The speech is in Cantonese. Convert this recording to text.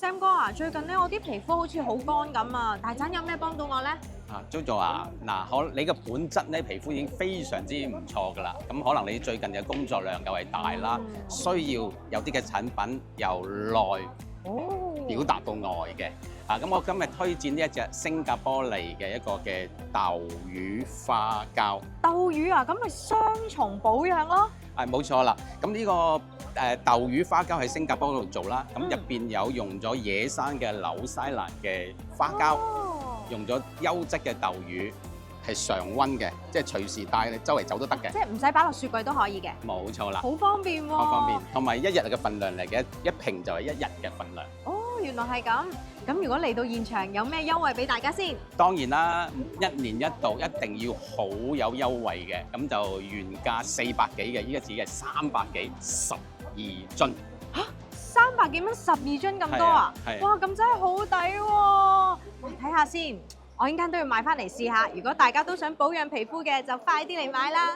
Sam 哥啊，最近咧我啲皮膚好似好乾咁啊，大盞有咩幫到我咧？Jojo 啊，嗱，你嘅本質咧皮膚已經非常之唔錯㗎啦。咁可能你最近嘅工作量較為大啦，需要有啲嘅產品由內表達到外嘅。咁我今日推薦呢一隻新加坡嚟嘅一個嘅豆乳花膠。豆乳啊，咁咪雙重保養咯。冇錯啦。咁呢個豆乳花膠喺新加坡嗰度做啦，咁入邊有用咗野生嘅紐西蘭嘅花膠。用咗優質嘅豆乳，係常溫嘅，即係隨時帶你周圍走都得嘅。即係唔使擺落雪櫃都可以嘅。冇錯啦，好方便喎。好方便，同埋一日嘅份量嚟嘅，一瓶就係一日嘅份量。哦，原來係咁。咁如果嚟到現場，有咩優惠俾大家先？當然啦，一年一度一定要好有優惠嘅，咁就原價400幾嘅，依家只係300幾12樽。 300幾蚊12樽咁多啊！哇，咁真係好抵喎！睇下先，我陣間都要買翻嚟試下。如果大家都想保養皮膚嘅，就快啲嚟買啦！